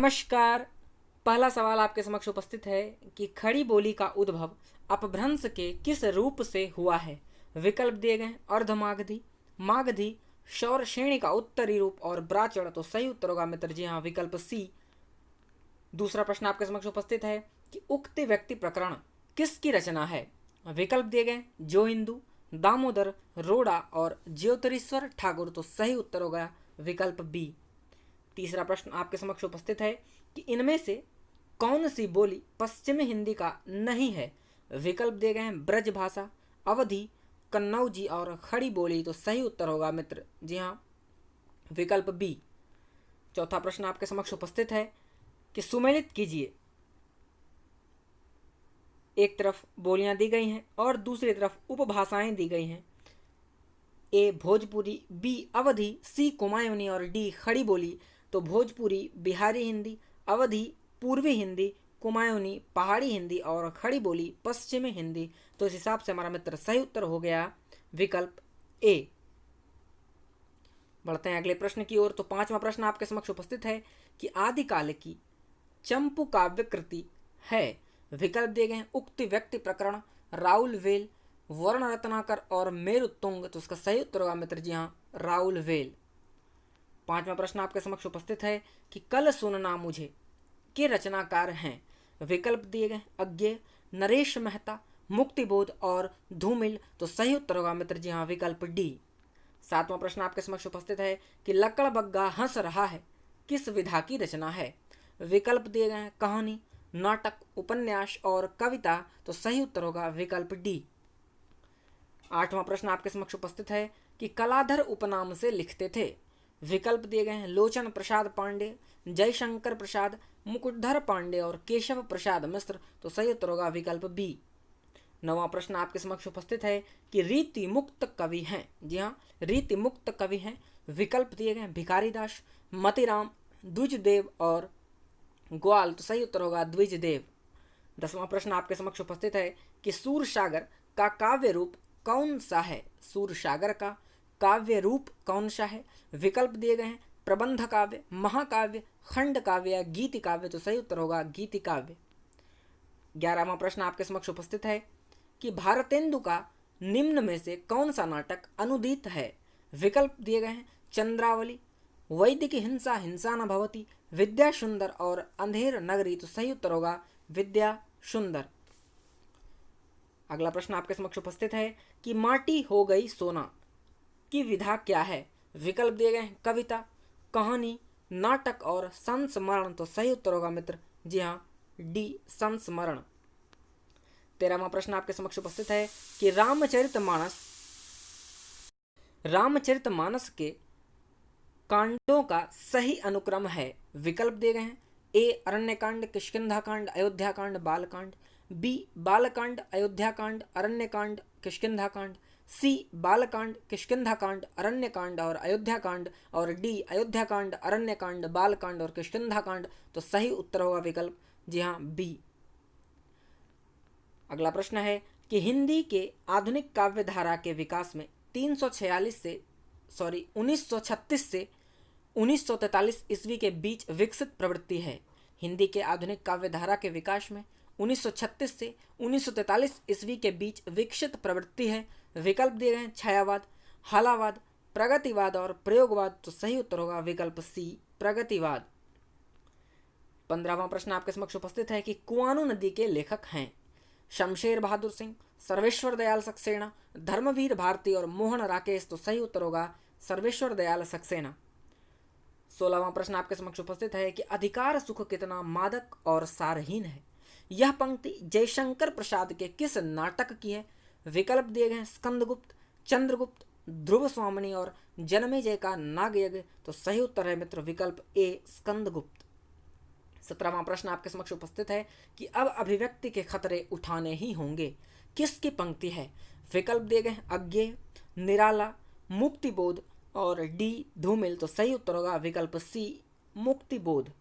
नमस्कार। पहला सवाल आपके समक्ष उपस्थित है कि खड़ी बोली का उद्भव अपभ्रंश के किस रूप से हुआ है। विकल्प दिए गए हैं अर्धमागधी, मागधी, शौर श्रेणी का उत्तरी रूप और ब्राचड़। तो सही उत्तर होगा मित्र जी हाँ, विकल्प सी। दूसरा प्रश्न आपके समक्ष उपस्थित है कि उक्त व्यक्ति प्रकरण किसकी रचना है। विकल्प दिए गए जो हिंदू, दामोदर, रोड़ा और ज्योतिरीश्वर ठाकुर। तो सही उत्तर होगा विकल्प बी। तीसरा प्रश्न आपके समक्ष उपस्थित है कि इनमें से कौन सी बोली पश्चिमी हिंदी का नहीं है। विकल्प दिए गए हैं ब्रज भाषा, अवधी, कन्नौजी और खड़ी बोली। तो सही उत्तर होगा मित्र जी हाँ, विकल्प बी। चौथा प्रश्न आपके समक्ष उपस्थित है कि सुमेलित कीजिए। एक तरफ बोलियां दी गई हैं और दूसरी तरफ उपभाषाएं दी गई हैं। ए भोजपुरी, बी अवधी, सी कुमायूनी और डी खड़ी बोली। तो भोजपुरी बिहारी हिंदी, अवधी पूर्वी हिंदी, कुमायूनी पहाड़ी हिंदी और खड़ी बोली पश्चिमी हिंदी। तो इस हिसाब से हमारा मित्र सही उत्तर हो गया विकल्प ए। बढ़ते हैं अगले प्रश्न की ओर। तो पांचवा प्रश्न आपके समक्ष उपस्थित है कि आदिकाल की चंपू काव्य कृति है। विकल्प दिए गए हैं उक्त व्यक्ति प्रकरण, राउल वेल, वर्ण रत्नाकर और मेरु तुंग। तो उसका सही उत्तर होगा मित्र जी हाँ, राउल वेल। पांचवा प्रश्न आपके समक्ष उपस्थित है कि कल सुनना मुझे के रचनाकार हैं। विकल्प दिए गए अज्ञेय, नरेश मेहता, मुक्तिबोध और धूमिल। तो सही उत्तर होगा मित्र जी हाँ, विकल्प डी। सातवां प्रश्न आपके समक्ष उपस्थित है कि लक्कड़ बग्गा हंस रहा है किस विधा की रचना है। विकल्प दिए गए हैं कहानी, नाटक, उपन्यास और कविता। तो सही उत्तर होगा विकल्प डी। आठवां प्रश्न आपके समक्ष उपस्थित है कि कलाधर उपनाम से लिखते थे। विकल्प दिए गए हैं लोचन प्रसाद पांडे, जयशंकर प्रसाद, मुकुटधर पांडे और केशव प्रसाद मिश्र। तो सही उत्तर होगा विकल्प बी। नौवां प्रश्न आपके समक्ष उपस्थित है कि रीति मुक्त कवि हैं। जी हाँ, रीति मुक्त कवि हैं। विकल्प दिए गए भिखारीदास, मतीराम, द्विजदेव और ग्वाल। तो सही उत्तर होगा द्विजदेव। दसवां प्रश्न आपके समक्ष उपस्थित है कि सूरसागर का काव्य रूप कौन सा है। सूरसागर का काव्य रूप कौन सा है। विकल्प दिए गए हैं प्रबंध काव्य, महाकाव्य, खंड काव्य या गीति काव्य। तो सही उत्तर होगा गीति काव्य। 11वां प्रश्न आपके समक्ष उपस्थित है कि भारतेंदु का निम्न में से कौन सा नाटक अनुदित है। विकल्प दिए गए हैं चंद्रावली, वैदिक हिंसा हिंसा न भवती, विद्या सुंदर और अंधेर नगरी। तो सही उत्तर होगा विद्या सुंदर। अगला प्रश्न आपके समक्ष उपस्थित है कि माटी हो गई सोना की विधा क्या है। विकल्प दिए गए हैं कविता, कहानी, नाटक और संस्मरण। तो सही उत्तर होगा मित्र जी हाँ, डी संस्मरण। 13वां प्रश्न आपके समक्ष उपस्थित है कि रामचरितमानस के कांडों का सही अनुक्रम है। विकल्प दिए गए हैं ए अरण्यकांड, किष्किंधाकांड, अयोध्याकांड, बालकांड, बी बालकांड, अयोध्याकांड, अरण्यकांड, किष्किंधाकांड, सी बालकांड, किष्किंधाकांड, अरण्यकांड और अयोध्याकांड और डी अयोध्याकांड, अरण्यकांड, बालकांड और किष्किंधाकांड। तो सही उत्तर होगा विकल्प जी हाँ, बी। अगला प्रश्न है कि हिंदी के आधुनिक काव्य धारा के विकास में 1936 से 1943 ईस्वी के बीच विकसित प्रवृत्ति है। हिंदी के आधुनिक काव्य धारा के विकास में 1936 से 1943 ईस्वी के बीच विकसित प्रवृत्ति है। विकल्प दिए गए हैं छायावाद, हालावाद, प्रगतिवाद और प्रयोगवाद। तो सही उत्तर होगा विकल्प सी, प्रगतिवाद। 15वां प्रश्न आपके समक्ष उपस्थित है कि कुआनो नदी के लेखक हैं। शमशेर बहादुर सिंह, सर्वेश्वर दयाल सक्सेना, धर्मवीर भारती और मोहन राकेश। तो सही उत्तर होगा सर्वेश्वर दयाल सक्सेना। 16वां प्रश्न आपके समक्ष उपस्थित है कि अधिकार सुख कितना मादक और सारहीन है। यह पंक्ति जयशंकर प्रसाद के किस नाटक की है। विकल्प दिए गए हैं स्कंदगुप्त, चंद्रगुप्त, ध्रुव स्वामिनी और जन्मेजय का नागयज्ञ। तो सही उत्तर है मित्र विकल्प ए, स्कंदगुप्त। 17वां प्रश्न आपके समक्ष उपस्थित है कि अब अभिव्यक्ति के खतरे उठाने ही होंगे किसकी पंक्ति है। विकल्प दिए गए अज्ञेय, निराला, मुक्तिबोध और डी धूमिल। तो सही उत्तर होगा विकल्प सी, मुक्तिबोध।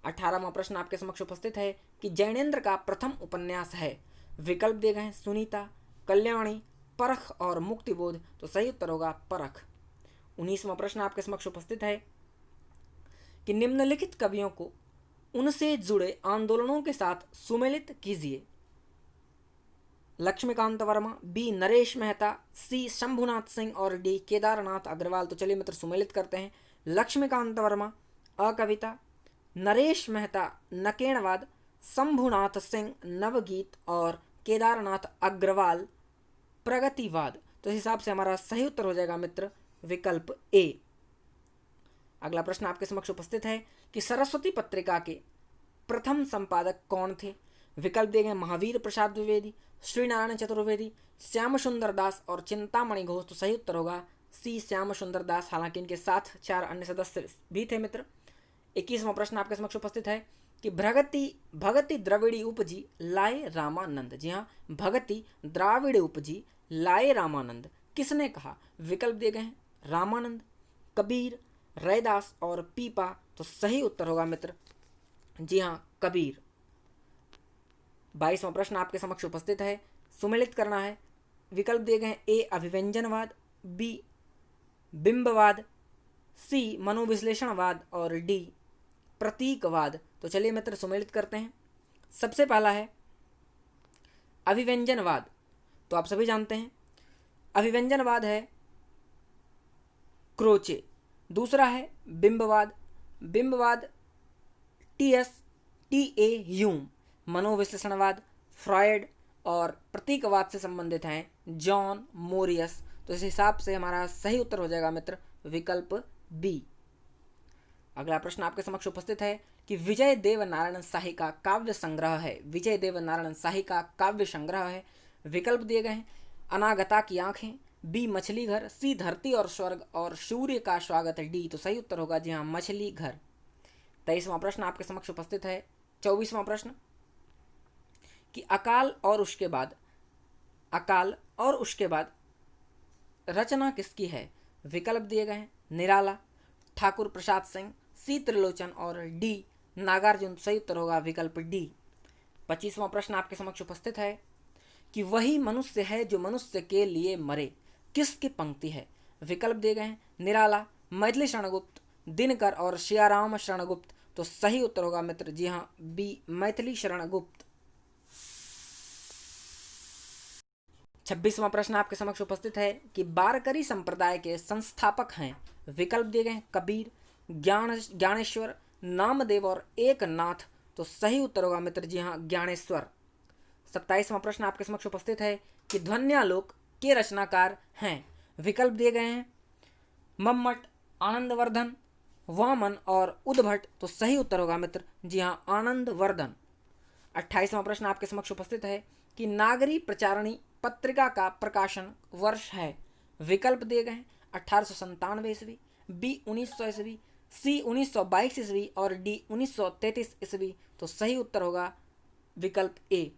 18वां प्रश्न आपके समक्ष उपस्थित है कि जैनेन्द्र का प्रथम उपन्यास है। विकल्प दिए गए सुनीता, कल्याणी, परख और मुक्तिबोध। तो सही उत्तर होगा परख। 19वां प्रश्न आपके समक्ष उपस्थित है कि निम्नलिखित कवियों को उनसे जुड़े आंदोलनों के साथ सुमेलित कीजिए। लक्ष्मीकांत वर्मा, बी नरेश मेहता, सी शंभुनाथ सिंह और डी केदारनाथ अग्रवाल। तो चलिए मित्र सुमेलित करते हैं। लक्ष्मीकांत वर्मा अकविता, नरेश मेहता नकेणवाद, शंभुनाथ सिंह नवगीत और केदारनाथ अग्रवाल प्रगतिवाद। तो इस हिसाब से हमारा सही उत्तर हो जाएगा मित्र विकल्प ए। अगला प्रश्न आपके समक्ष उपस्थित है कि सरस्वती पत्रिका के प्रथम संपादक कौन थे। विकल्प दिए गए महावीर प्रसाद द्विवेदी, श्रीनारायण चतुर्वेदी, श्याम सुंदर दास और चिंतामणि घोष। तो सही उत्तर होगा सी श्याम सुंदर दास। हालांकि इनके साथ 4 अन्य सदस्य भी थे मित्र। 21वां प्रश्न आपके समक्ष उपस्थित है कि भगति द्रविड़ी उपजी लाए रामानंद। जी हाँ, भगति द्राविड़ उपजी लाए रामानंद किसने कहा। विकल्प दिए गए हैं रामानंद, कबीर, रैदास और पीपा। तो सही उत्तर होगा मित्र जी हाँ कबीर। 22वां प्रश्न आपके समक्ष उपस्थित है, सुमेलित करना है। विकल्प दिए गए हैं ए अभिव्यंजनवाद, बी बिंबवाद, सी मनोविश्लेषणवाद और डी प्रतीकवाद। तो चलिए मित्र सुमेलित करते हैं। सबसे पहला है अभिव्यंजनवाद। तो आप सभी जानते हैं अभिव्यंजनवाद है क्रोचे। दूसरा है बिंबवाद, बिंबवाद टी ए ह्यूम। मनोविश्लेषणवाद फ्रॉयड और प्रतीकवाद से संबंधित हैं जॉन मोरियस। तो इस हिसाब से हमारा सही उत्तर हो जाएगा मित्र विकल्प बी। अगला प्रश्न आपके समक्ष उपस्थित है कि विजय देव नारायण शाही का काव्य संग्रह है। विजय देव नारायण शाही का काव्य संग्रह है। विकल्प दिए गए हैं अनागता की आंखें, बी मछली घर, सी धरती और स्वर्ग और सूर्य का स्वागत डी। तो सही उत्तर होगा जी हाँ मछली घर। 23वां प्रश्न आपके समक्ष उपस्थित है। 24वां प्रश्न कि अकाल और उसके बाद रचना किसकी है। विकल्प दिए गए हैं निराला, ठाकुर प्रसाद सिंह, सी त्रिलोचन और डी नागार्जुन। सही उत्तर होगा विकल्प डी। 25वां प्रश्न आपके समक्ष उपस्थित है कि वही मनुष्य है जो मनुष्य के लिए मरे किसकी पंक्ति है। विकल्प दिए गए हैं निराला, मैथिली शरणगुप्त, दिनकर और सियाराम शरणगुप्त। तो सही उत्तर होगा मित्र जी हाँ बी मैथिली शरणगुप्त। 26वां प्रश्न आपके समक्ष उपस्थित है कि बारकरी संप्रदाय के संस्थापक हैं। विकल्प दिए गए हैं कबीर, ज्ञानेश्वर, नामदेव और एकनाथ। तो सही उत्तर होगा मित्र जी हाँ ज्ञानेश्वर। 27वां प्रश्न आपके समक्ष उपस्थित है कि ध्वन्यालोक के रचनाकार हैं। विकल्प दिए गए हैं मम्मट, आनंदवर्धन, वामन और उद्भट। तो सही उत्तर होगा मित्र जी हाँ आनंदवर्धन। 28वां प्रश्न आपके समक्ष उपस्थित है कि नागरी प्रचारणी पत्रिका का प्रकाशन वर्ष है। विकल्प दिए गए हैं 1897 ईस्वी, बी 1900 ईस्वी, सी 1922 ईस्वी और डी 1933 ईस्वी। तो सही उत्तर होगा विकल्प ए।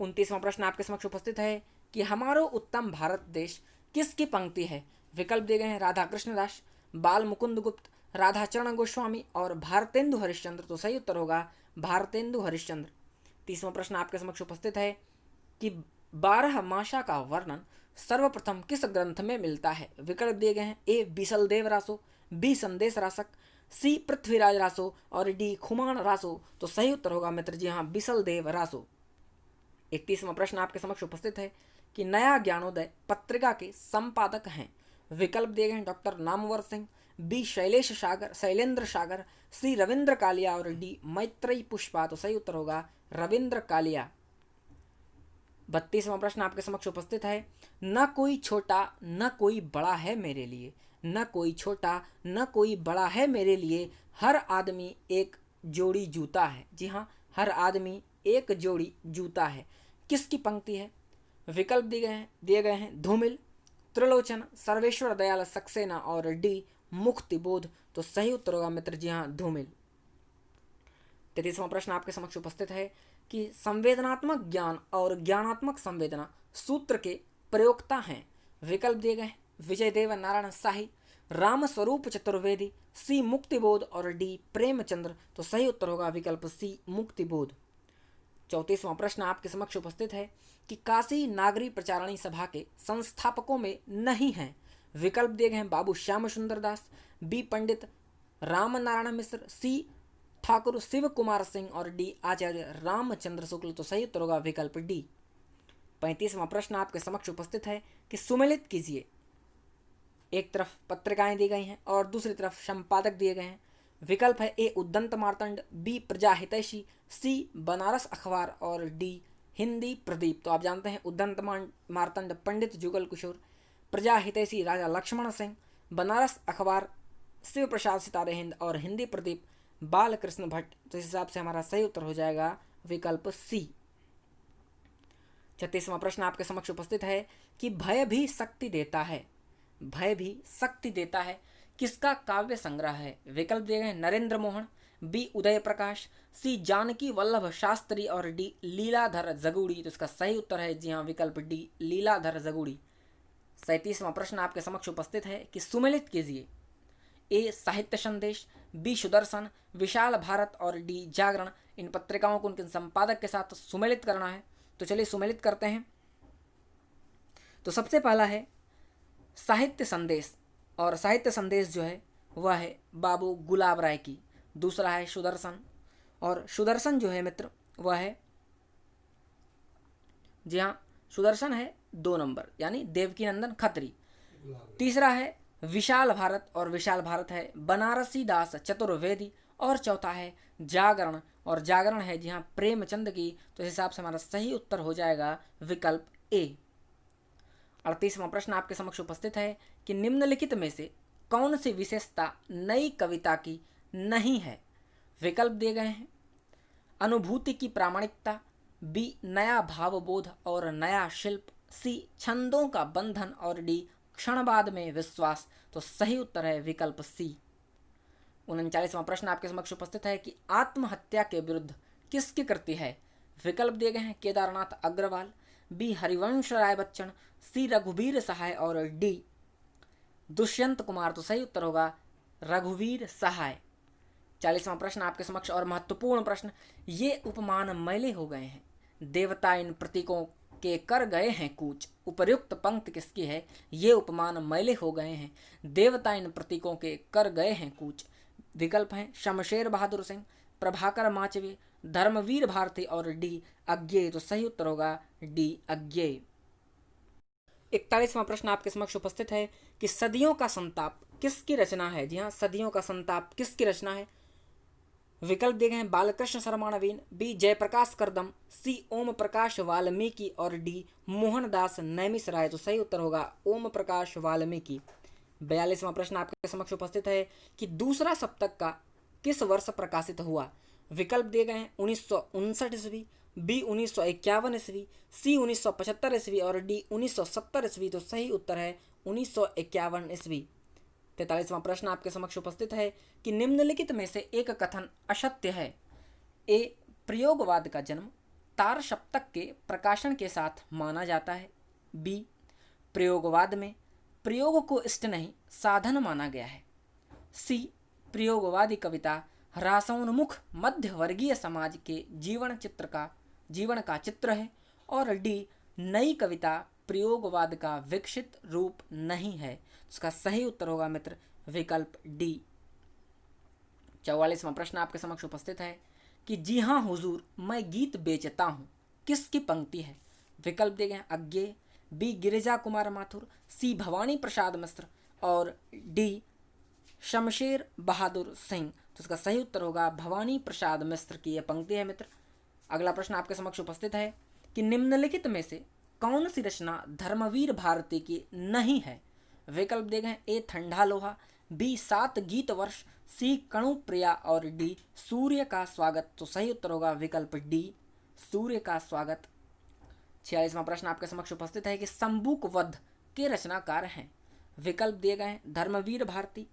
29वां प्रश्न आपके समक्ष उपस्थित है कि हमारो उत्तम भारत देश किसकी पंक्ति है। विकल्प दिए गए हैं राधा कृष्ण दास, बाल मुकुंद गुप्त, राधाचरण गोस्वामी और भारतेंदु हरिश्चंद्र। तो सही उत्तर होगा भारतेंदु हरिश्चंद्र। 30वां प्रश्न आपके समक्ष उपस्थित है कि 12 मासा का वर्णन सर्वप्रथम किस ग्रंथ में मिलता है। विकल्प दिए गए हैं ए बीसलदेव रासो, बी संदेश रासक, सी पृथ्वीराज रासो और डी खुमान रासो। तो सही उत्तर होगा मित्र जी हाँ बीसलदेव रासो। 31वां प्रश्न आपके समक्ष उपस्थित है कि नया ज्ञानोदय पत्रिका के संपादक हैं। विकल्प दिए गए हैं डॉक्टर नामवर सिंह, बी शैलेंद्र सागर, सी रविंद्र कालिया और डी मैत्रेयी पुष्पा। तो सही उत्तर होगा रविंद्र कालिया। 32वां प्रश्न आपके समक्ष उपस्थित है न कोई छोटा न कोई बड़ा है मेरे लिए, न कोई छोटा न कोई बड़ा है मेरे लिए, हर आदमी एक जोड़ी जूता है। जी हाँ हर आदमी एक जोड़ी जूता है किसकी पंक्ति है। विकल्प दिए गए हैं धूमिल, त्रिलोचन, सर्वेश्वर दयाल सक्सेना और डी मुक्तिबोध। तो सही उत्तर होगा मित्र जी हाँ धूमिल। 33वां प्रश्न आपके समक्ष उपस्थित है कि संवेदनात्मक ज्ञान और ज्ञानात्मक संवेदना सूत्र के प्रयोक्ता हैं। विकल्प दिए गए विजयदेव नारायण शाही, रामस्वरूप चतुर्वेदी, सी मुक्तिबोध और डी प्रेमचंद्र। तो सही उत्तर होगा विकल्प सी मुक्तिबोध। 34वां प्रश्न आपके समक्ष उपस्थित है कि काशी नागरी प्रचारणी सभा के संस्थापकों में नहीं हैं। विकल्प दिए गए हैं बाबू श्याम सुंदर दास, बी पंडित राम नारायण मिश्र, सी ठाकुर शिव कुमार सिंह और डी आचार्य रामचंद्र शुक्ल। तो सही उत्तर होगा विकल्प डी। 35वां प्रश्न आपके समक्ष उपस्थित है कि सुमेलित कीजिए। एक तरफ पत्रिकाएं दी गई हैं और दूसरी तरफ संपादक दिए गए हैं। विकल्प है ए उद्दंत मार्तंड, बी प्रजा हितैषी, सी बनारस अखबार और डी हिंदी प्रदीप। तो आप जानते हैं उद्दंत मार्तंड पंडित जुगल किशोर, प्रजा हितैषी राजा लक्ष्मण सिंह, बनारस अखबार शिव प्रसाद सितारे हिंद और हिंदी प्रदीप बालकृष्ण भट्ट। तो इस हिसाब से हमारा सही उत्तर हो जाएगा विकल्प सी। 36वां प्रश्न आपके समक्ष उपस्थित है कि भय भी शक्ति देता है, भय भी शक्ति देता है किसका काव्य संग्रह है। विकल्प दिए गए नरेंद्र मोहन, बी उदय प्रकाश, सी जानकी वल्लभ शास्त्री और डी लीलाधर जगूड़ी। तो इसका सही उत्तर है जी हाँ विकल्प डी लीलाधर जगूड़ी। 37वां प्रश्न आपके समक्ष उपस्थित है कि सुमेलित कीजिए। ए साहित्य संदेश, बी सुदर्शन, विशाल भारत और डी जागरण। इन पत्रिकाओं को उनके संपादक के साथ सुमेलित करना है। तो चलिए सुमेलित करते हैं। तो सबसे पहला है साहित्य संदेश, और साहित्य संदेश जो है वह है बाबू गुलाब राय की। दूसरा है सुदर्शन, और सुदर्शन जो है मित्र वह है जी हाँ सुदर्शन है 2 नंबर यानी देवकी नंदन खत्री। तीसरा है विशाल भारत, और विशाल भारत है बनारसी दास चतुर्वेदी। और चौथा है जागरण, और जागरण है जी हाँ प्रेमचंद की। तो इस हिसाब से हमारा सही उत्तर हो जाएगा विकल्प ए। 38वां प्रश्न आपके समक्ष उपस्थित है कि निम्नलिखित में से कौन सी विशेषता नई कविता की नहीं है। विकल्प दिए गए हैं अनुभूति की प्रामाणिकता, बी नया भावबोध और नया शिल्प, सी छंदों का बंधन और डी क्षणवाद में विश्वास। तो सही उत्तर है विकल्प सी। 39वां प्रश्न आपके समक्ष उपस्थित है कि आत्महत्या के विरुद्ध किसकी कृति है। विकल्प दिए गए हैं केदारनाथ अग्रवाल, बी हरिवंश राय बच्चन, सी रघुवीर सहाय और डी दुष्यंत कुमार। तो सही उत्तर होगा रघुवीर सहाय। 40वां प्रश्न आपके समक्ष और महत्वपूर्ण प्रश्न, ये उपमान मैले हो गए हैं, देवता इन प्रतीकों के कर गए हैं कूच। उपर्युक्त पंक्ति किसकी है। ये उपमान मैले हो गए हैं, देवता इन प्रतीकों के कर गए हैं कूच। विकल्प हैं शमशेर बहादुर सिंह, प्रभाकर माचवे, धर्मवीर भारती और डी अज्ञेय। तो सही उत्तर होगा डी अज्ञेय। 41वां प्रश्न आपके समक्ष उपस्थित है कि सदियों का संताप किसकी रचना है। जी हाँ सदियों का संताप किसकी रचना है। विकल्प दिए गए हैं बालकृष्ण शर्मा नवीन, बी जयप्रकाश करदम, सी ओम प्रकाश वाल्मीकि और डी मोहनदास नैमिष राय। तो सही उत्तर होगा ओम प्रकाश वाल्मीकि। 42वां प्रश्न आपके समक्ष उपस्थित है कि दूसरा सप्तक का किस वर्ष प्रकाशित हुआ। विकल्प दिए गए हैं 1959 ईस्वी, बी 1951 ईस्वी, सी 1975 ईस्वी और डी 1970 ईस्वी। तो सही उत्तर है 1951 ईस्वी। 43वां प्रश्न आपके समक्ष उपस्थित है कि निम्नलिखित में से एक कथन असत्य है। ए प्रयोगवाद का जन्म तार सप्तक के प्रकाशन के साथ माना जाता है, बी प्रयोगवाद में प्रयोग को इष्ट नहीं साधन माना गया है, सी प्रयोगवादी कविता ह्रासोन्मुख मध्य वर्गीय समाज के जीवन का चित्र है और डी नई कविता प्रयोगवाद का विकसित रूप नहीं है। इसका सही उत्तर होगा मित्र विकल्प डी। 44वां प्रश्न आपके समक्ष उपस्थित है कि जी हाँ हुजूर मैं गीत बेचता हूँ किसकी पंक्ति है। विकल्प दिए गए अज्ञेय, बी गिरिजा कुमार माथुर, सी भवानी प्रसाद मिश्र और डी शमशेर बहादुर सिंह। तो इसका सही उत्तर होगा भवानी प्रसाद मिश्र की यह पंक्ति है मित्र। अगला प्रश्न आपके समक्ष उपस्थित है कि निम्नलिखित में से कौन सी रचना धर्मवीर भारती की नहीं है। विकल्प दिए गए ए ठंडा लोहा, बी 7 गीत वर्ष, सी कणु प्रिया और डी सूर्य का स्वागत। तो सही उत्तर होगा विकल्प डी सूर्य का स्वागत। 46वां प्रश्न आपके समक्ष उपस्थित है कि संबूक वध के रचनाकार हैं। विकल्प दिए गए हैं धर्मवीर भारती,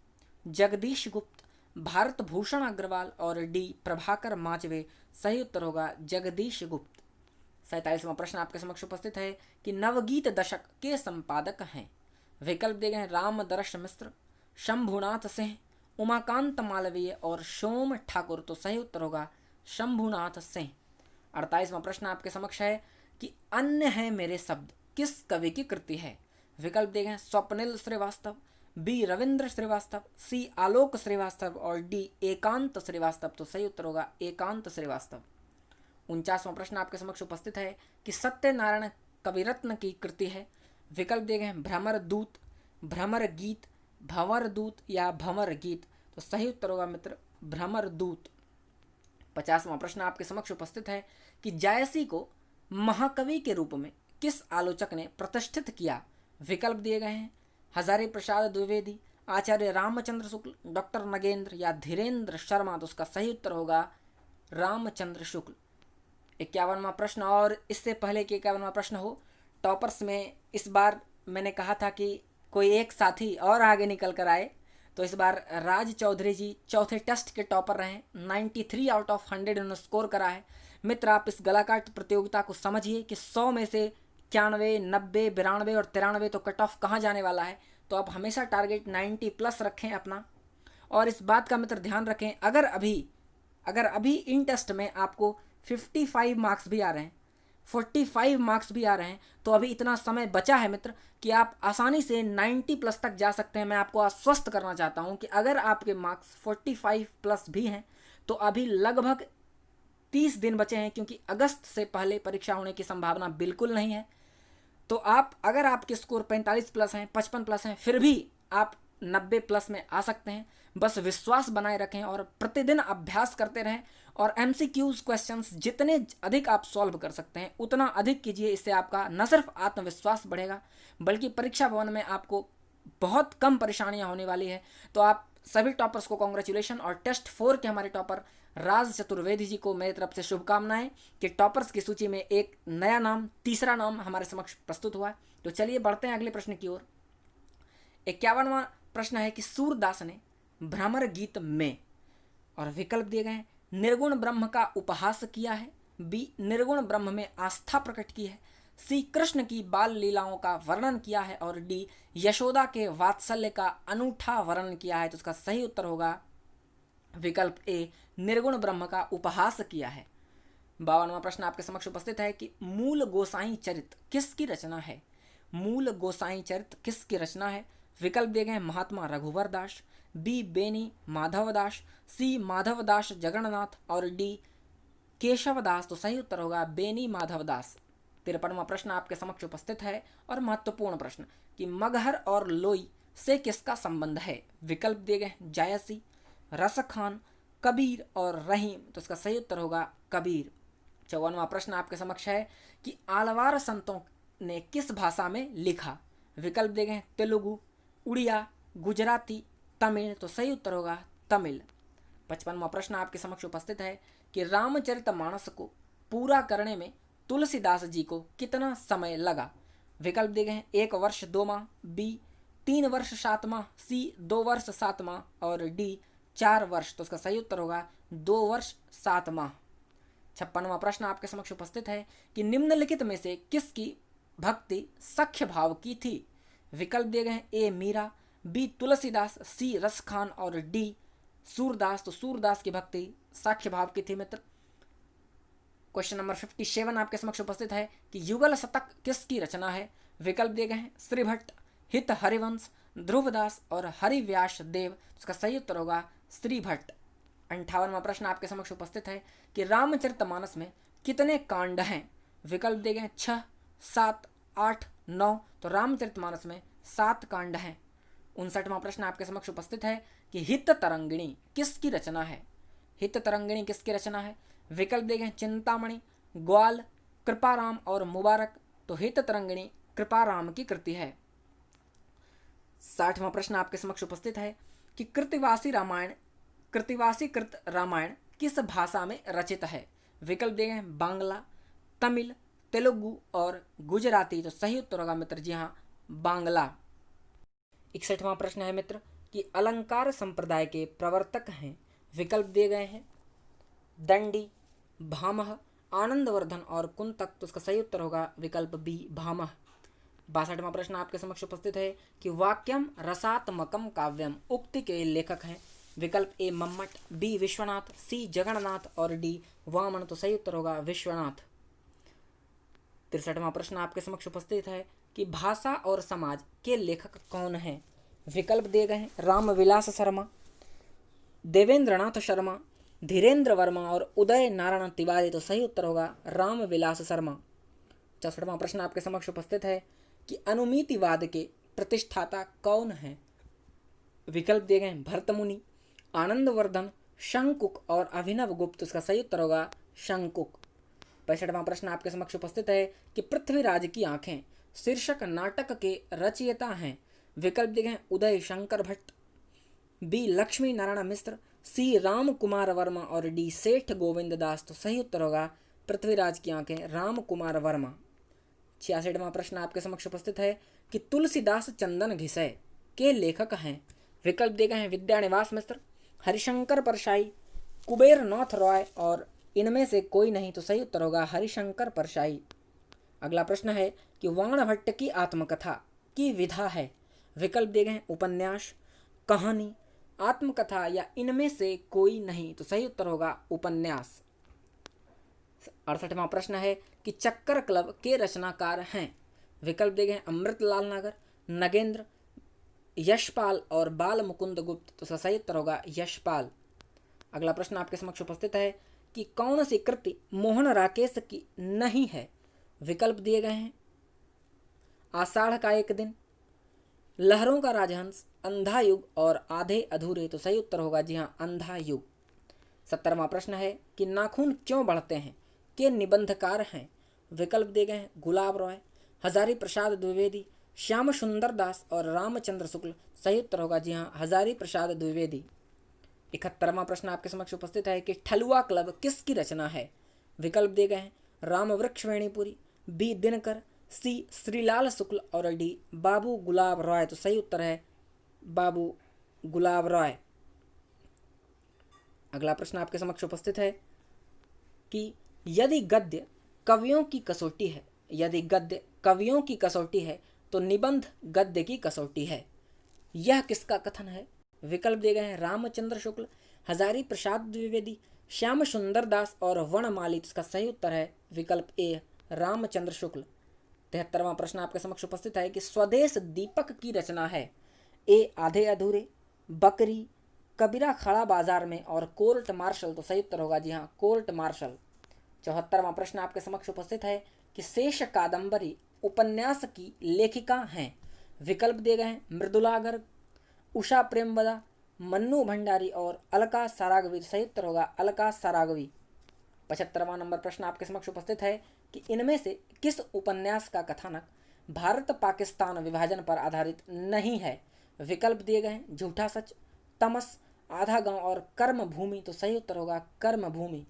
जगदीश गुप्त, भारत भूषण अग्रवाल और डी प्रभाकर माचवे। सही उत्तर होगा जगदीश गुप्त। 47वां प्रश्न आपके समक्ष उपस्थित है कि नवगीत दशक के संपादक हैं। विकल्प दिए गए हैं रामदर्श मिश्र, शंभुनाथ सिंह, उमाकांत मालवीय और सोम ठाकुर। तो सही उत्तर होगा शंभुनाथ सिंह। 48वां प्रश्न आपके समक्ष है कि अन्य है मेरे शब्द किस कवि की कृति है। विकल्प दिए गए हैं स्वप्निल श्रीवास्तव, बी रविंद्र श्रीवास्तव, सी आलोक श्रीवास्तव और डी एकांत श्रीवास्तव। तो सही उत्तर होगा एकांत श्रीवास्तव। 49वां प्रश्न आपके समक्ष उपस्थित है कि सत्यनारायण कविरत्न की कृति है। विकल्प दिए गए हैं भ्रमर दूत, भ्रमर गीत, भंवर दूत या भंवर गीत। तो सही उत्तर होगा मित्र भ्रमर दूत। 50वां प्रश्न आपके समक्ष उपस्थित है कि जायसी को महाकवि के रूप में किस आलोचक ने प्रतिष्ठित किया। विकल्प दिए गए हैं हजारी प्रसाद द्विवेदी, आचार्य रामचंद्र शुक्ल, डॉक्टर नगेंद्र या धीरेन्द्र शर्मा। तो उसका सही उत्तर होगा रामचंद्र शुक्ल। 51वां प्रश्न, और इससे पहले कि 51वां प्रश्न हो, टॉपर्स में इस बार मैंने कहा था कि कोई एक साथी और आगे निकल कर आए, तो इस बार राज चौधरी जी चौथे टेस्ट के टॉपर रहे। 93 आउट ऑफ 100 उन्होंने स्कोर करा है। मित्र आप इस गलाकाट प्रतियोगिता को समझिए कि 100 में से 91, 90, 92 और 93 तो कट ऑफ कहाँ जाने वाला है। तो आप हमेशा टारगेट 90 प्लस रखें अपना, और इस बात का मित्र ध्यान रखें अगर अभी इन टेस्ट में आपको 55 मार्क्स भी आ रहे हैं, 45 मार्क्स भी आ रहे हैं, तो अभी इतना समय बचा है मित्र कि आप आसानी से 90 प्लस तक जा सकते हैं। मैं आपको आश्वस्त करना चाहता हूं कि अगर आपके मार्क्स 45 प्लस भी हैं तो अभी लगभग 30 दिन बचे हैं, क्योंकि अगस्त से पहले परीक्षा होने की संभावना बिल्कुल नहीं है। तो आप अगर आपके स्कोर 45 प्लस हैं, 55 प्लस हैं, फिर भी आप 90 प्लस में आ सकते हैं। बस विश्वास बनाए रखें और प्रतिदिन अभ्यास करते रहें, और MCQs क्वेश्चंस जितने अधिक आप सॉल्व कर सकते हैं उतना अधिक कीजिए। इससे आपका न सिर्फ आत्मविश्वास बढ़ेगा बल्कि परीक्षा भवन में आपको बहुत कम परेशानियां होने वाली है। तो आप सभी टॉपर्स को कॉन्ग्रेचुलेशन, और टेस्ट 4 के हमारे टॉपर राज चतुर्वेदी जी को मेरी तरफ से शुभकामनाएं कि टॉपर्स की सूची में एक नया नाम, तीसरा नाम हमारे समक्ष प्रस्तुत हुआ है। तो चलिए बढ़ते हैं अगले प्रश्न की ओर। 51वां प्रश्न है कि सूरदास ने भ्रमर गीत में, और विकल्प दिए गए हैं निर्गुण ब्रह्म का उपहास किया है, बी निर्गुण ब्रह्म में आस्था प्रकट की है, सी कृष्ण की बाल लीलाओं का वर्णन किया है, और डी यशोदा के वात्सल्य का अनूठा वर्णन किया है। तो उसका सही उत्तर होगा विकल्प ए निर्गुण ब्रह्म का उपहास किया है। 52वां प्रश्न आपके समक्ष उपस्थित है कि मूल गोसाई चरित किसकी रचना है। मूल गोसाई चरित किसकी रचना है। विकल्प दिए गए महात्मा रघुवर दास, बी बेनी माधवदास, सी माधवदास जगन्नाथ और डी केशवदास। तो सही उत्तर होगा बेनी माधवदास। 53वां प्रश्न आपके समक्ष उपस्थित है और महत्वपूर्ण प्रश्न कि मगहर और लोई से किसका संबंध है। विकल्प दिए गए जायसी, रसखान, कबीर और रहीम। तो इसका सही उत्तर होगा कबीर। 54वां प्रश्न आपके समक्ष है कि आलवार संतों ने किस भाषा में लिखा। विकल्प दिए गए तेलुगु, उड़िया, गुजराती, तमिल। तो सही उत्तर होगा तमिल। 55वां प्रश्न आपके समक्ष उपस्थित है कि रामचरितमानस को पूरा करने में तुलसीदास जी को कितना समय लगा। विकल्प दिए गए हैं 1 वर्ष 2 माह, बी 3 वर्ष 7 माह, सी 2 वर्ष 7 माह और डी 4 वर्ष। तो उसका सही उत्तर होगा 2 वर्ष 7 माह। 56वां प्रश्न आपके समक्ष उपस्थित है कि निम्नलिखित में से किसकी भक्ति सख्य भाव की थी। विकल्प दिए गए हैं ए मीरा, बी तुलसीदास, सी रसखान और डी सूरदास। तो सूरदास की भक्ति साक्ष्य भाव की थी मित्र। क्वेश्चन नंबर 57 आपके समक्ष उपस्थित है कि युगल शतक किसकी रचना है। विकल्प दिए गए हैं श्रीभट्ट, हित हरिवंश, ध्रुवदास और हरिव्यास देव। उसका सही उत्तर होगा श्रीभट्ट। 58वां प्रश्न आपके समक्ष उपस्थित है कि रामचरितमानस में कितने कांड हैं। विकल्प दिए गए 6, 7, 8, 9। तो रामचरितमानस में 7 कांड हैं। 59वां प्रश्न आपके समक्ष उपस्थित है कि हित तरंगिणी किसकी रचना है। हित तरंगिणी किसकी रचना है। विकल्प दिए गए चिंतामणि, ग्वाल, कृपाराम और मुबारक। तो हित तरंगिणी कृपाराम की कृति है। 60वां प्रश्न आपके समक्ष उपस्थित है कि कृतिवासी कृत रामायण किस भाषा में रचित है। विकल्प दिए गए बांग्ला, तमिल, तेलुगु और गुजराती। तो सही उत्तर होगा मित्र जी हाँ बांग्ला। 61वां प्रश्न है मित्र कि अलंकार संप्रदाय के प्रवर्तक हैं। विकल्प दिए गए हैं दंडी, भामह, आनंदवर्धन और कुंतक। तो उसका सही उत्तर होगा विकल्प बी भामह। 62वां प्रश्न आपके समक्ष उपस्थित है कि वाक्यम रसात्मकम काव्यम उक्ति के लेखक हैं। विकल्प ए मम्मट, बी विश्वनाथ, सी जगन्नाथ और डी वामन। तो सही उत्तर होगा विश्वनाथ। 63वां प्रश्न आपके समक्ष उपस्थित है कि भाषा और समाज के लेखक कौन हैं। विकल्प दिए गए हैं रामविलास शर्मा, देवेंद्रनाथ शर्मा, धीरेन्द्र वर्मा और उदय नारायण तिवारी। तो सही उत्तर होगा रामविलास शर्मा। 64वां प्रश्न आपके समक्ष उपस्थित है कि अनुमितिवाद के प्रतिष्ठाता कौन है? विकल्प दिए गए हैं भरतमुनि, आनंदवर्धन, शंकुक और अभिनव गुप्त। इसका सही उत्तर होगा शंकुक। 65वां प्रश्न आपके समक्ष उपस्थित है कि पृथ्वीराज की आंखें शीर्षक नाटक के रचयिता हैं। विकल्प दिए गए हैं उदय शंकर भट्ट, बी लक्ष्मी नारायण मिश्र, सी राम कुमार वर्मा और डी सेठ गोविंद दास। तो सही उत्तर होगा पृथ्वीराज की आंखें राम कुमार वर्मा। 66वां प्रश्न आपके समक्ष उपस्थित है कि तुलसीदास चंदन घिसै के लेखक हैं। विकल्प दिए गए हैं विद्यानिवास मिश्र, हरिशंकर परशाई, कुबेर नाथ रॉय और इनमें से कोई नहीं। तो सही उत्तर होगा हरिशंकर परशाई। अगला प्रश्न है कि वाणभट्ट की आत्मकथा की विधा है। विकल्प दिए गए हैं उपन्यास, कहानी, आत्मकथा या इनमें से कोई नहीं। तो सही उत्तर होगा उपन्यास। 68वां प्रश्न है कि चक्कर क्लब के रचनाकार हैं। विकल्प दिए गए हैं अमृतलाल नागर, नगेंद्र, यशपाल और बाल मुकुंद गुप्त। तो सही उत्तर होगा यशपाल। अगला प्रश्न आपके समक्ष उपस्थित है कि कौन सी कृति मोहन राकेश की नहीं है। विकल्प दिए गए हैं आषाढ़ का एक दिन, लहरों का राजहंस, अंधा युग और आधे अधूरे। तो सही उत्तर होगा जी हाँ अंधा युग। 70वां प्रश्न है कि नाखून क्यों बढ़ते हैं के निबंधकार हैं। विकल्प दिए गए हैं गुलाब रॉय, हजारी प्रसाद द्विवेदी, श्याम सुंदर दास और रामचंद्र शुक्ल। सही उत्तर होगा जी हाँ हजारी प्रसाद द्विवेदी। 71वां प्रश्न आपके समक्ष उपस्थित है कि ठलुआ क्लब किसकी रचना है। विकल्प दिए गए हैं राम वृक्ष वेणीपुरी, बी दिनकर, सी श्रीलाल शुक्ल और डी बाबू गुलाब रॉय। तो सही उत्तर है बाबू गुलाब रॉय। अगला प्रश्न आपके समक्ष उपस्थित है कि यदि गद्य कवियों की कसौटी है, यदि गद्य कवियों की कसौटी है तो निबंध गद्य की कसौटी है। यह किसका कथन है। विकल्प दिए गए हैं रामचंद्र शुक्ल, हजारी प्रसाद द्विवेदी, श्याम सुंदर दास और वनमाली। इसका सही उत्तर है विकल्प ए रामचंद्र शुक्ल। 73वां प्रश्न आपके समक्ष उपस्थित है कि स्वदेश दीपक की रचना है। ए आधे अधूरे, बकरी, कबीरा खड़ा बाजार में और कोर्ट मार्शल। तो सही उत्तर होगा जी हाँ कोर्ट मार्शल। 74वां प्रश्न आपके समक्ष उपस्थित है कि शेष कादंबरी उपन्यास की लेखिका हैं। विकल्प दिए गए हैं मृदुला गर्ग, उषा प्रेमवदा, मन्नू भंडारी और अलका सारागवी। सही उत्तर होगा अलका सारागवी। 75वां नंबर प्रश्न आपके समक्ष उपस्थित है कि इनमें से किस उपन्यास का कथानक भारत पाकिस्तान विभाजन पर आधारित नहीं है। विकल्प दिए गए हैं झूठा सच, तमस, आधा गांव और कर्म भूमि। तो सही उत्तर होगा कर्म भूमि।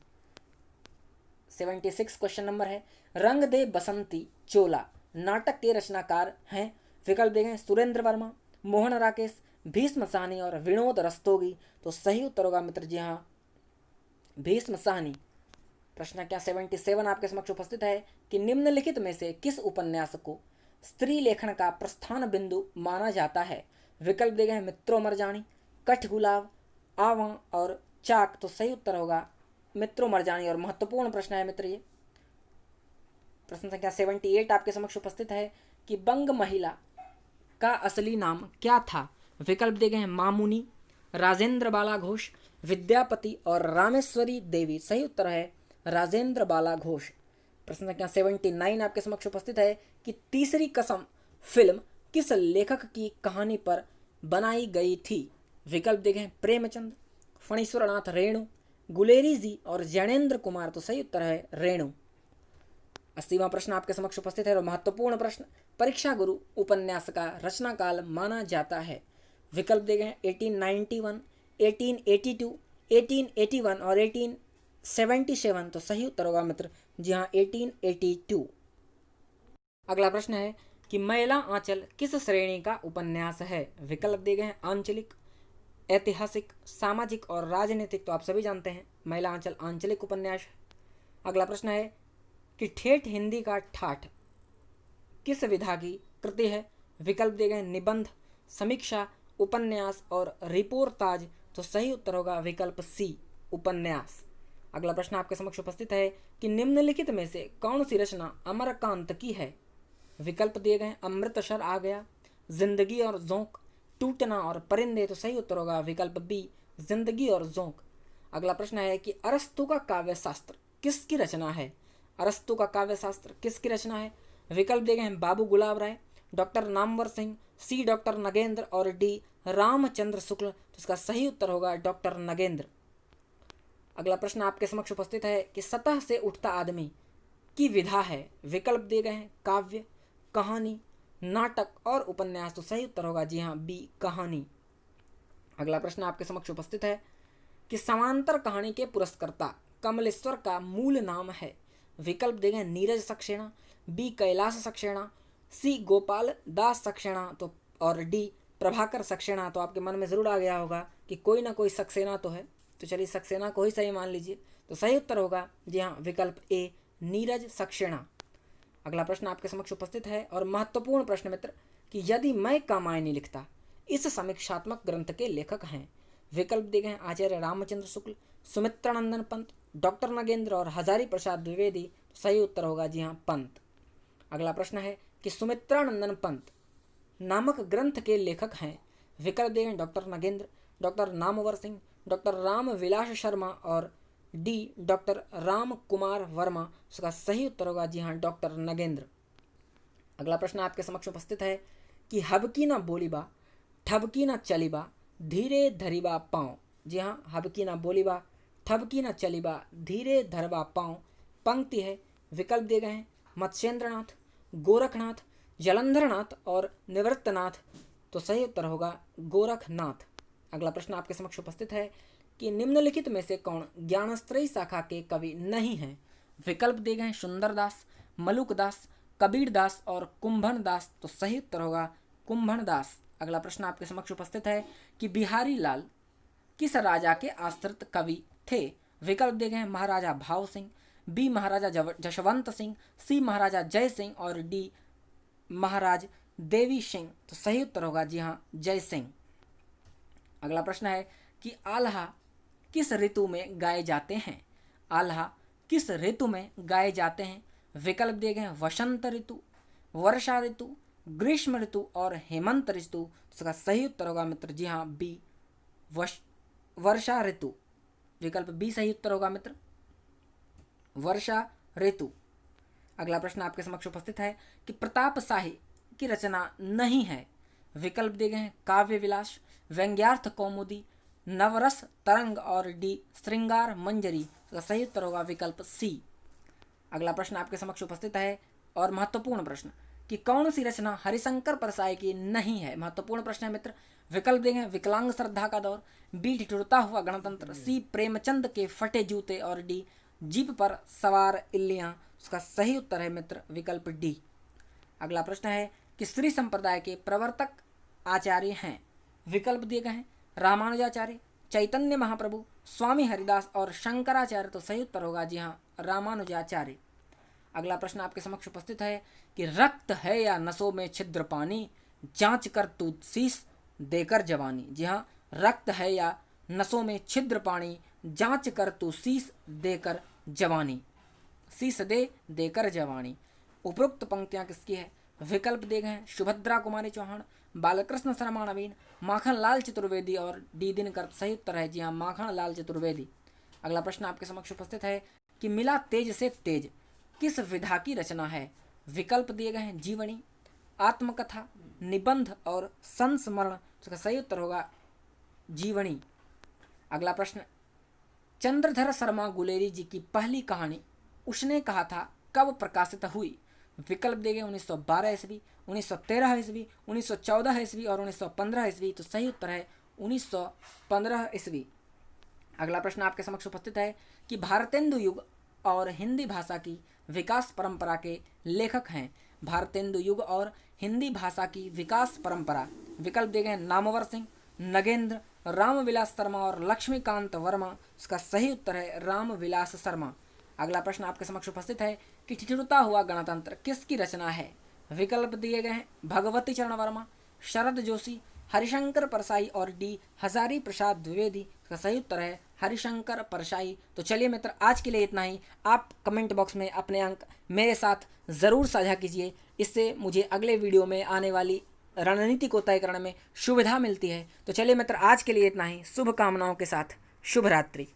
76 क्वेश्चन नंबर है रंग दे बसंती चोला नाटक के रचनाकार हैं। विकल्प दिए गए सुरेंद्र वर्मा, मोहन राकेश, भीष्म साहनी और विनोद रस्तोगी। तो सही उत्तर होगा मित्र जी हाँ भीष्म साहनी। प्रश्न क्या 77 आपके समक्ष उपस्थित है कि निम्नलिखित में से किस उपन्यास को स्त्री लेखन का प्रस्थान बिंदु माना जाता है। विकल्प दिए गए हैं मित्रों मरजानी, कठगुलाब, आवां और चाक। तो सही उत्तर होगा मित्रों मरजानी। और महत्वपूर्ण प्रश्न है मित्र ये। प्रश्न संख्या 78 आपके समक्ष उपस्थित है कि बंग महिला का असली नाम क्या था। विकल्प दिए गए हैं मामुनी, राजेंद्र बाला घोष, विद्यापति और रामेश्वरी देवी। सही उत्तर है राजेंद्र बाला घोष। प्रश्न संख्या 79 आपके समक्ष उपस्थित है कि तीसरी कसम फिल्म किस लेखक की कहानी पर बनाई गई थी। विकल्प दिए गए हैं प्रेमचंद, फणीश्वरनाथ रेणु, गुलेरी जी और जैनेन्द्र कुमार। तो सही उत्तर है रेणु। 80वां प्रश्न आपके समक्ष उपस्थित है और महत्वपूर्ण प्रश्न परीक्षा गुरु उपन्यास का रचना काल माना जाता है। विकल्प दिए गए हैं 1891, 1882, 1881 और 1877। तो सही उत्तर होगा मित्र जी हाँ 1882। अगला प्रश्न है कि मैला आंचल किस श्रेणी का उपन्यास है। विकल्प दिए गए हैं आंचलिक, ऐतिहासिक, सामाजिक और राजनीतिक। तो आप सभी जानते हैं मैला आंचल आंचलिक उपन्यास है। अगला प्रश्न है कि ठेठ हिंदी का ठाठ किस विधा की कृति है। विकल्प दिए गए निबंध, समीक्षा, उपन्यास और रिपोर्टाज। तो सही उत्तर होगा विकल्प सी उपन्यास। अगला प्रश्न आपके समक्ष उपस्थित है कि निम्नलिखित में से कौन सी रचना अमरकांत की है। विकल्प दिए गए अमृतसर आ गया, जिंदगी और जोंक, टूटना और परिंदे, तो सही उत्तर होगा विकल्प बी जिंदगी और जोंक। अगला प्रश्न है कि अरस्तु का काव्य शास्त्र किसकी रचना है? अरस्तु का काव्य शास्त्र किसकी रचना है? विकल्प दिए गए हैं बाबू गुलाब राय, डॉक्टर नामवर सिंह, सी डॉक्टर नगेंद्र और डी रामचंद्र शुक्ल। तो इसका सही उत्तर होगा डॉक्टर नगेंद्र। अगला प्रश्न आपके समक्ष उपस्थित है कि सतह से उठता आदमी की विधा है। विकल्प दिए गए हैं काव्य, कहानी, नाटक और उपन्यास। तो सही उत्तर होगा जी हाँ बी कहानी। अगला प्रश्न आपके समक्ष उपस्थित है कि समांतर कहानी के पुरस्कर्ता कमलेश्वर का मूल नाम है। विकल्प दिए गए नीरज सक्सेना, बी कैलाश सक्सेना, सी गोपाल दास सक्सेना तो और डी प्रभाकर सक्सेना। तो आपके मन में जरूर आ गया होगा कि कोई ना कोई सक्सेना तो है, तो चलिए सक्सेना को ही सही मान लीजिए। तो सही उत्तर होगा जी हाँ विकल्प ए नीरज सक्सेना। अगला प्रश्न आपके समक्ष उपस्थित है और महत्वपूर्ण प्रश्न मित्र कि यदि मैं कामायनी लिखता इस समीक्षात्मक ग्रंथ के लेखक हैं। विकल्प दिए गए हैं आचार्य रामचंद्र शुक्ल, सुमित्रानंदन पंत, डॉक्टर नगेंद्र और हजारी प्रसाद द्विवेदी। तो सही उत्तर होगा जी हाँ पंत। अगला प्रश्न है कि सुमित्रानंदन पंत नामक ग्रंथ के लेखक हैं। विकल्प दिए गए doctor Nagendra, doctor Namvar Singh, doctor Ram Vilas Sharma और डी डॉक्टर राम कुमार वर्मा। उसका सही उत्तर होगा जी हाँ डॉक्टर नगेंद्र। अगला प्रश्न आपके समक्ष उपस्थित है कि हबकी ना बोलीबा, ठबकी ना चलीबा, धीरे धरीबा पाँव। जी हाँ हबकी ना बोलीबा, ठबकी ना चलीबा, धीरे धरबा पाँव पंक्ति है। विकल्प दिए गए हैं मत्स्येंद्रनाथ, गोरखनाथ, जलंधरनाथ और निवृत्तनाथ। तो सही उत्तर होगा गोरखनाथ। अगला प्रश्न आपके समक्ष उपस्थित है कि निम्नलिखित में से कौन ज्ञानस्त्रयी शाखा के कवि नहीं हैं। विकल्प दिए गए हैं सुंदरदास, मलुकदास, कबीरदास और कुंभनदास। तो सही उत्तर होगा कुंभनदास। अगला प्रश्न आपके समक्ष उपस्थित है कि बिहारी लाल किस राजा के आश्रित कवि थे। विकल्प दिए गए हैं महाराजा भाव सिंह, बी महाराजा जशवंत सिंह, सी महाराजा जय सिंह और डी महाराज देवी सिंह। तो सही उत्तर होगा जी हाँ जय सिंह। अगला प्रश्न है कि आल्हा किस ऋतु में गाए जाते हैं। आल्हा किस ऋतु में गाए जाते हैं। विकल्प दिए गए हैं वसंत ऋतु, वर्षा ऋतु, ग्रीष्म ऋतु और हेमंत ऋतु। इसका सही उत्तर होगा मित्र जी हाँ बी वर्षा ऋतु। विकल्प बी सही उत्तर होगा मित्र वर्षा ऋतु। अगला प्रश्न आपके समक्ष उपस्थित है कि प्रताप शाही की रचना नहीं है। विकल्प दिए गए हैं काव्य विलास, व्यंग्यार्थ कौमुदी, नवरस तरंग और डी श्रृंगार मंजरी। तो सही उत्तर होगा विकल्प सी। अगला प्रश्न आपके समक्ष उपस्थित है और महत्वपूर्ण प्रश्न कि कौन सी रचना हरिशंकर परसाई की नहीं है। महत्वपूर्ण प्रश्न है मित्र। विकल्प देंगे विकलांग श्रद्धा का दौर, बी ठिठुरता हुआ गणतंत्र, सी प्रेमचंद के फटे जूते और डी जीप पर सवार इल्लियां। उसका सही उत्तर है मित्र विकल्प डी। अगला प्रश्न है कि श्री संप्रदाय के प्रवर्तक आचार्य हैं। विकल्प दिए गए हैं रामानुजाचार्य, चैतन्य महाप्रभु, स्वामी हरिदास और शंकराचार्य। तो सही उत्तर होगा जी हाँ रामानुजाचार्य। अगला प्रश्न आपके समक्ष उपस्थित है कि रक्त है या नसों में छिद्र पानी, जांच कर तू शीश देकर जवानी। जी हाँ रक्त है या नसों में छिद्र पानी, जांच कर तू शीश देकर जवानी, शीश दे देकर जवानी। उपरोक्त पंक्तियां किसकी है। विकल्प दिए गए हैं सुभद्रा कुमारी चौहान, बालकृष्ण शर्मा नवीन, माखन लाल चतुर्वेदी और डी दिनकर। सही उत्तर है जी हाँ माखन लाल चतुर्वेदी। अगला प्रश्न आपके समक्ष उपस्थित है कि मिला तेज से तेज किस विधा की रचना है। विकल्प दिए गए हैं जीवनी, आत्मकथा, निबंध और संस्मरण। इसका सही उत्तर होगा जीवनी। अगला प्रश्न चंद्रधर शर्मा गुलेरी जी की पहली कहानी उसने कहा था कब प्रकाशित हुई। विकल्प दिए गए 1912 ईस्वी, 1913 ईस्वी, 1914 ईस्वी और 1915 ईस्वी। तो सही उत्तर है 1915 ईस्वी। अगला प्रश्न आपके समक्ष उपस्थित है कि भारतेंदु युग और हिंदी भाषा की विकास परंपरा के लेखक हैं। भारतेंदु युग और हिंदी भाषा की विकास परंपरा। विकल्प दिए गए नामवर सिंह, नगेंद्र, रामविलास शर्मा और लक्ष्मीकांत वर्मा। इसका सही उत्तर है रामविलास शर्मा। अगला प्रश्न आपके समक्ष उपस्थित है कि ठिठुरता हुआ गणतंत्र किसकी रचना है। विकल्प दिए गए हैं भगवती चरण वर्मा, शरद जोशी, हरिशंकर परसाई और डी हजारी प्रसाद द्विवेदी। इसका सही उत्तर है हरिशंकर परसाई। तो चलिए मित्र आज के लिए इतना ही। आप कमेंट बॉक्स में अपने अंक मेरे साथ ज़रूर साझा कीजिए, इससे मुझे अगले वीडियो में आने वाली रणनीति को तय करने में सुविधा मिलती है। तो चलिए मित्र, आज के लिए इतना ही। शुभकामनाओं के साथ शुभ रात्रि।